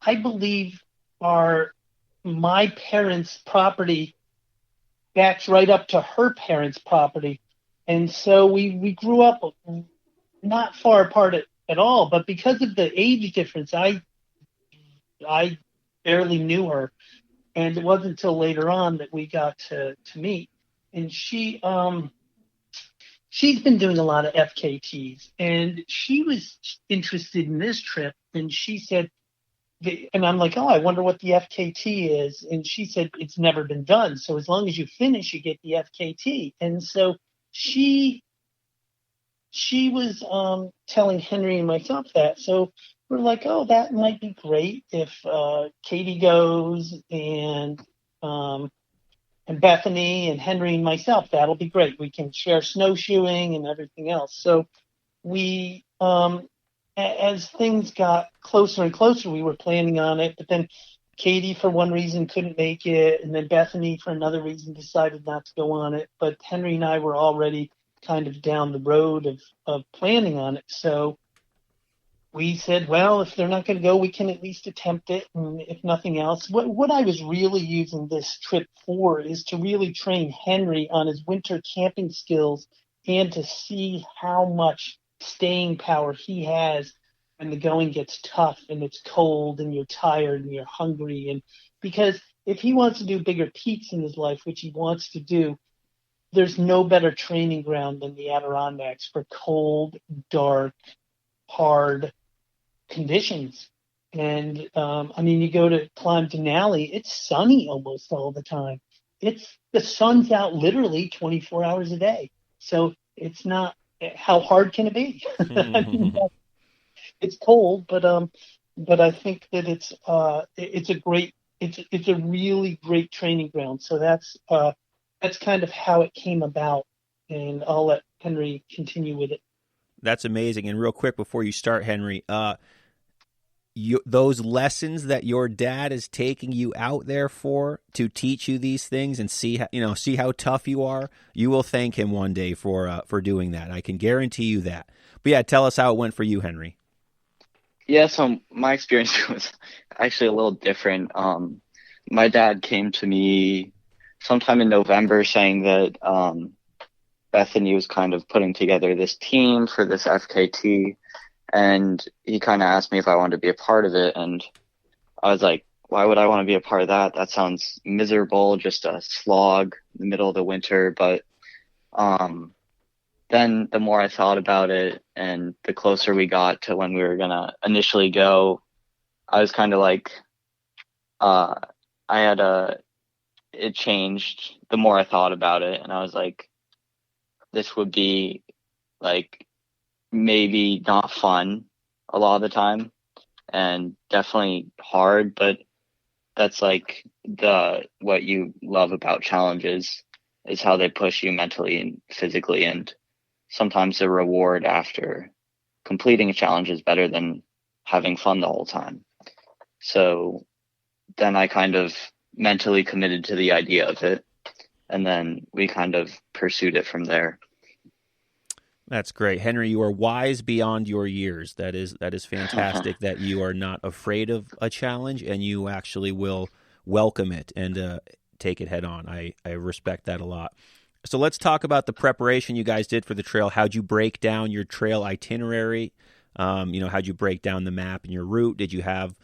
I believe my parents' property backs right up to her parents' property. And so we grew up not far apart at all, but because of the age difference, I barely knew her. And it wasn't until later on that we got to meet. And she's been doing a lot of FKTs, and she was interested in this trip. And she said, and I'm like, oh, I wonder what the FKT is. And she said, it's never been done. So as long as you finish, you get the FKT. And so she was telling Henry and myself that. So we're like, oh, that might be great if Katie goes and Bethany and Henry and myself. That'll be great. We can share snowshoeing and everything else. So we, as things got closer and closer, we were planning on it. But then Katie, for one reason, couldn't make it. And then Bethany, for another reason, decided not to go on it. But Henry and I were already kind of down the road of planning on it. So we said, well, if they're not going to go, we can at least attempt it. And if nothing else, what I was really using this trip for is to really train Henry on his winter camping skills and to see how much staying power he has when the going gets tough and it's cold and you're tired and you're hungry. And because if he wants to do bigger peaks in his life, which he wants to do, there's no better training ground than the Adirondacks for cold, dark, hard conditions. And I mean, you go to climb Denali, it's sunny almost all the time. The sun's out literally 24 hours a day. So it's not, how hard can it be? I mean, it's cold, but I think that it's a really great training ground. So that's kind of how it came about, and I'll let Henry continue with it. That's amazing. And real quick before you start, Henry, those lessons that your dad is taking you out there for to teach you these things and see how tough you are, you will thank him one day for doing that. I can guarantee you that. But yeah, tell us how it went for you, Henry. Yeah, so my experience was actually a little different. My dad came to me sometime in November saying that Bethany was kind of putting together this team for this FKT, and he kind of asked me if I wanted to be a part of it, and I was like, why would I want to be a part of that? That sounds miserable, just a slog in the middle of the winter. But then the more I thought about it and the closer we got to when we were going to initially go, I was kind of like, it changed the more I thought about it. And I was like, this would be like maybe not fun a lot of the time and definitely hard, but that's like what you love about challenges is how they push you mentally and physically, and sometimes the reward after completing a challenge is better than having fun the whole time. So then I kind of mentally committed to the idea of it, and then we kind of pursued it from there. That's great. Henry, you are wise beyond your years. That is fantastic that you are not afraid of a challenge and you actually will welcome it and take it head on. I respect that a lot. So let's talk about the preparation you guys did for the trail. How'd you break down your trail itinerary? How'd you break down the map and your route? Did you have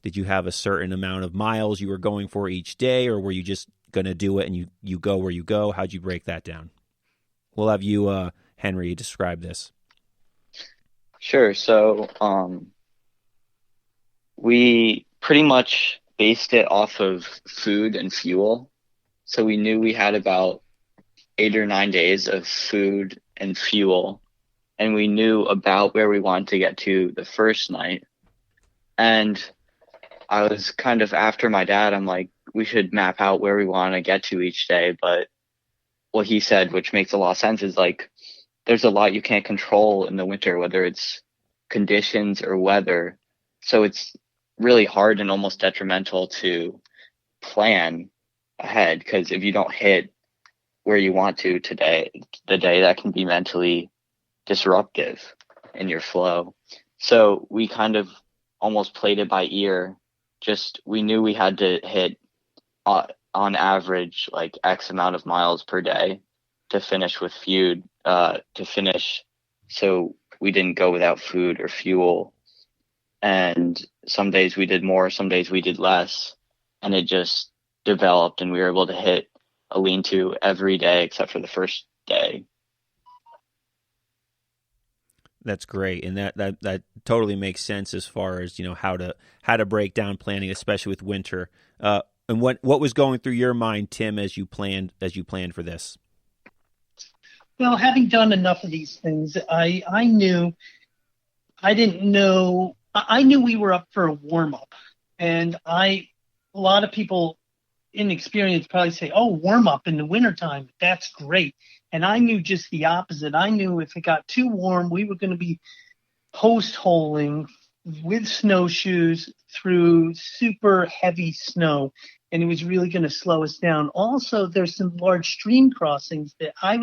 a certain amount of miles you were going for each day, or were you just going to do it and you go where you go? How'd you break that down? We'll have you, Henry, describe this. Sure. So we pretty much based it off of food and fuel. So we knew we had about 8 or 9 days of food and fuel, and we knew about where we wanted to get to the first night. And I was kind of after my dad, I'm like, we should map out where we want to get to each day. But what he said, which makes a lot of sense, is like, there's a lot you can't control in the winter, whether it's conditions or weather. So it's really hard and almost detrimental to plan ahead, because if you don't hit where you want to today, the day, that can be mentally disruptive in your flow. So we kind of almost played it by ear just we knew we had to hit on average like X amount of miles per day to finish with food, so we didn't go without food or fuel. And some days we did more, some days we did less, and it just developed, and we were able to hit a lean-to every day except for the first day. That's great, and that totally makes sense as far as how to break down planning, especially with winter. And what was going through your mind, Tim, as you planned for this? Well, having done enough of these things, I knew we were up for a warm up, and a lot of people inexperienced probably say, "Oh, warm up in the wintertime, that's great." And I knew just the opposite. I knew if it got too warm, we were going to be post-holing with snowshoes through super heavy snow, and it was really going to slow us down. Also, there's some large stream crossings that I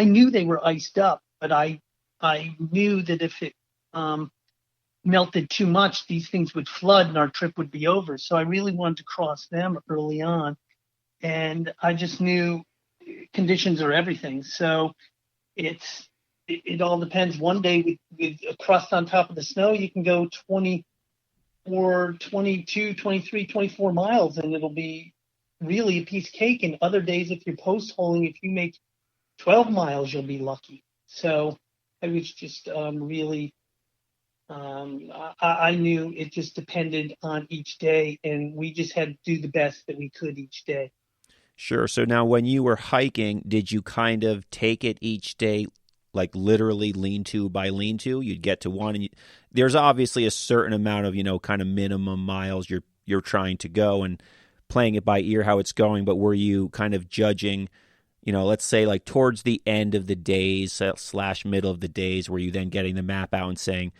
knew they were iced up, but I knew that if it melted too much, these things would flood and our trip would be over. So I really wanted to cross them early on. And I just knew conditions are everything. So it all depends. One day with a crust on top of the snow, you can go 24, 22, 23, 24 miles, and it'll be really a piece of cake. And other days, if you're post-holing, if you make 12 miles, you'll be lucky. So I was just really... I knew it just depended on each day, and we just had to do the best that we could each day. Sure. So now when you were hiking, did you kind of take it each day, like literally lean-to by lean-to? You'd get to one, and there's obviously a certain amount of, kind of minimum miles you're trying to go and playing it by ear how it's going, but were you kind of judging, let's say like towards the end of the days / middle of the days, were you then getting the map out and saying,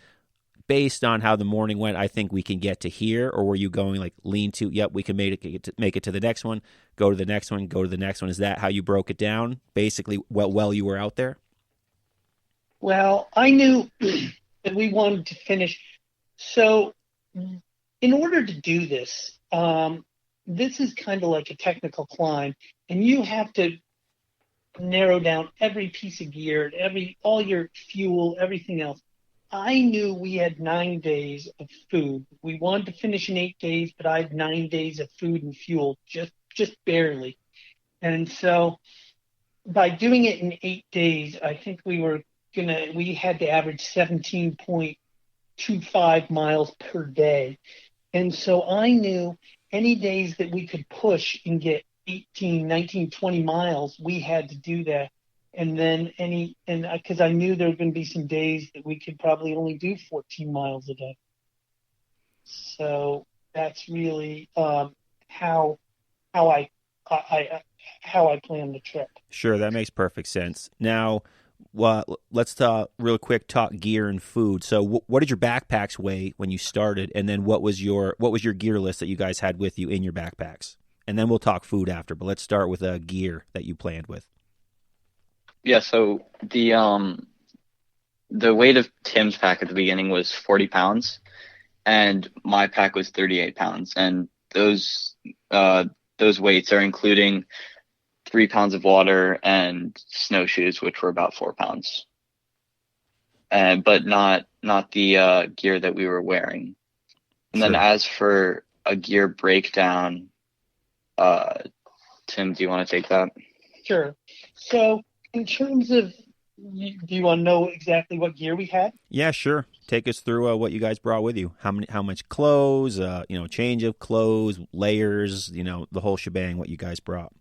based on how the morning went, I think we can get to here? Or were you going like lean-to, yep, we can make it to the next one, go to the next one, go to the next one? Is that how you broke it down, basically, while you were out there? Well, I knew that we wanted to finish. So in order to do this, this is kind of like a technical climb, and you have to narrow down every piece of gear, all your fuel, everything else. I knew we had 9 days of food. We wanted to finish in 8 days, but I had 9 days of food and fuel, just barely. And so by doing it in 8 days, I think we had to average 17.25 miles per day. And so I knew any days that we could push and get 18, 19, 20 miles, we had to do that. And then because I knew there were going to be some days that we could probably only do 14 miles a day. So that's really how I planned the trip. Sure, that makes perfect sense. Now, let's real quick talk gear and food. So, what did your backpacks weigh when you started, and then what was your gear list that you guys had with you in your backpacks? And then we'll talk food after. But let's start with gear that you planned with. Yeah, so the weight of Tim's pack at the beginning was 40 pounds, and my pack was 38 pounds. And those weights are including 3 pounds of water and snowshoes, which were about 4 pounds, but not the gear that we were wearing. And Sure. then as for a gear breakdown, Tim, do you want to take that? Sure. So in terms of, do you want to know exactly what gear we had? Yeah, sure. Take us through what you guys brought with you. How much clothes, change of clothes, layers, the whole shebang, what you guys brought.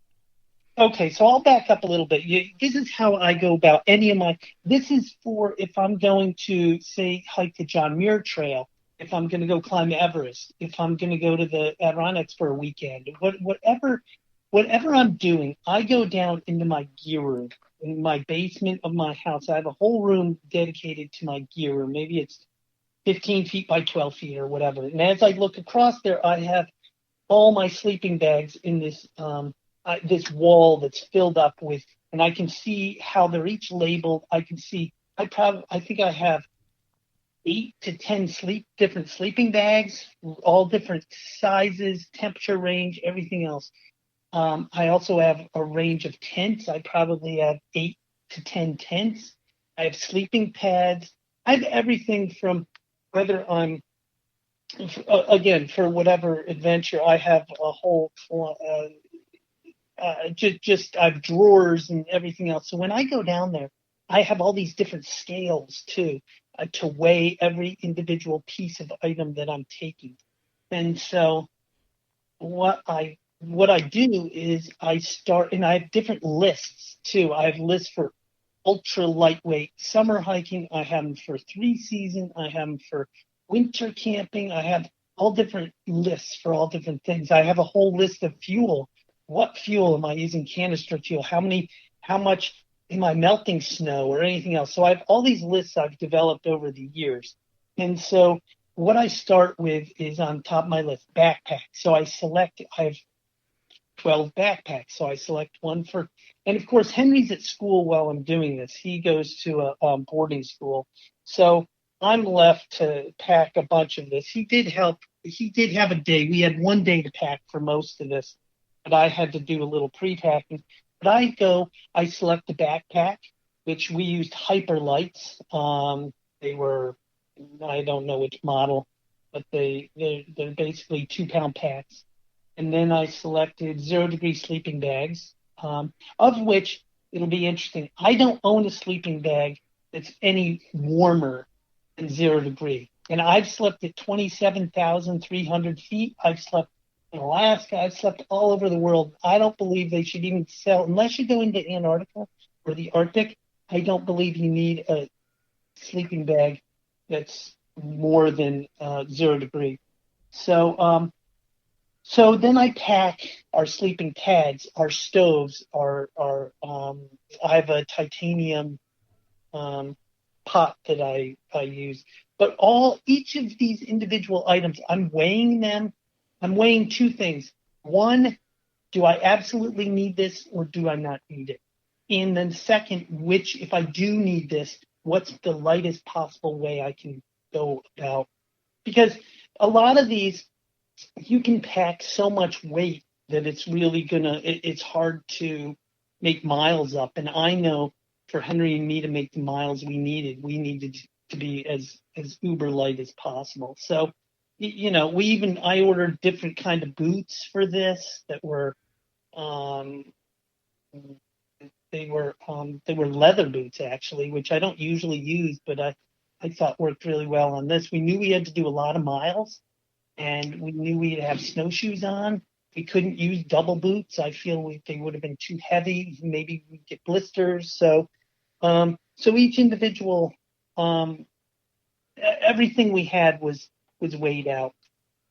Okay, so I'll back up a little bit. This is how I go about this is for if I'm going to, say, hike the John Muir Trail, if I'm going to go climb Everest, if I'm going to go to the Adirondacks for a weekend, whatever I'm doing, I go down into my gear room. In my basement of my house, I have a whole room dedicated to my gear room. Maybe it's 15 feet by 12 feet or whatever. And as I look across there, I have all my sleeping bags in this wall that's filled up with, and I can see how they're each labeled. I can see, I think I have 8 to 10 different sleeping bags, all different sizes, temperature range, everything else. I also have a range of tents. I probably have 8 to 10 tents. I have sleeping pads. I have everything from whether I'm, again, for whatever adventure, I have a whole, just I have drawers and everything else. So when I go down there, I have all these different scales too, to weigh every individual piece of item that I'm taking. And so what I do is I start, and I have different lists too. I have lists for ultra lightweight summer hiking. I have them for 3-season. I have them for winter camping. I have all different lists for all different things. I have a whole list of fuel. What fuel am I using? Canister fuel? How much am I melting snow or anything else? So I have all these lists I've developed over the years. And so what I start with is on top of my list, backpack. So I have 12 backpacks. So I select one for, and of course, Henry's at school while I'm doing this. He goes to a boarding school. So I'm left to pack a bunch of this. He did help. He did have a day. We had one day to pack for most of this, but I had to do a little pre-packing. But I select a backpack, which we used Hyperlights. They were, I don't know which model, but they're basically 2-pound packs. And then I selected 0-degree sleeping bags, of which it'll be interesting. I don't own a sleeping bag that's any warmer than 0-degree. And I've slept at 27,300 feet. I've slept in Alaska. I've slept all over the world. I don't believe they should even sell, unless you go into Antarctica or the Arctic, I don't believe you need a sleeping bag that's more than 0-degree. So then I pack our sleeping pads, our stoves, I have a titanium pot that I use. But each of these individual items, I'm weighing them. I'm weighing two things. One, do I absolutely need this or do I not need it? And then second, if I do need this, what's the lightest possible way I can go about? Because a lot of these, you can pack so much weight that it's really it's hard to make miles up. And I know for Henry and me to make the miles we needed to be as uber light as possible. So, I ordered different kind of boots for this that were, they were leather boots actually, which I don't usually use, but I thought worked really well on this. We knew we had to do a lot of miles. And we knew we'd have snowshoes on. We couldn't use double boots. I feel they would have been too heavy. Maybe we'd get blisters. So each individual, everything we had was weighed out,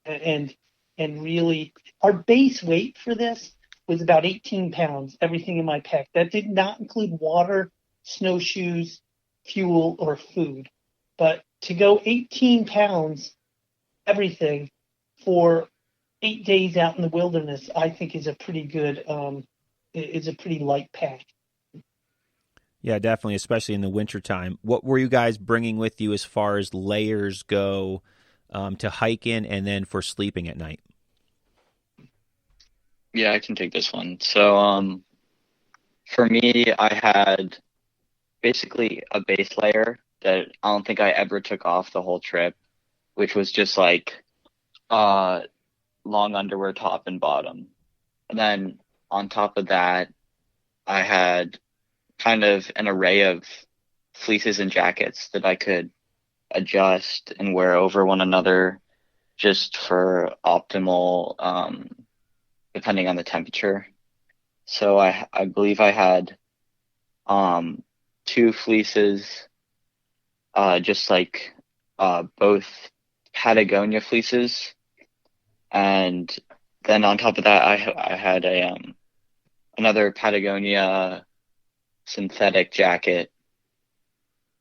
and really our base weight for this was about 18 pounds. Everything in my pack. That did not include water, snowshoes, fuel, or food. But to go 18 pounds, everything for 8 days out in the wilderness, I think is a pretty good, is a pretty light pack. Yeah, definitely, especially in the wintertime. What were you guys bringing with you as far as layers go to hike in and then for sleeping at night? Yeah, I can take this one. So for me, I had basically a base layer that I don't think I ever took off the whole trip, which was just like long underwear top and bottom. And then on top of that, I had kind of an array of fleeces and jackets that I could adjust and wear over one another just for optimal, depending on the temperature. So I believe I had 2 fleeces, just like both Patagonia fleeces, and then on top of that I had another Patagonia synthetic jacket,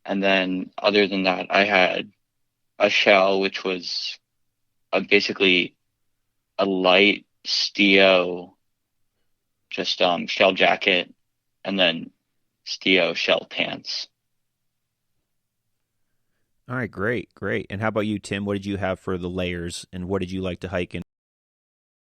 and then other than that I had a shell, which was basically a light steel, just shell jacket, and then steel shell pants. All right, great, great. And how about you, Tim? What did you have for the layers, and what did you like to hike in?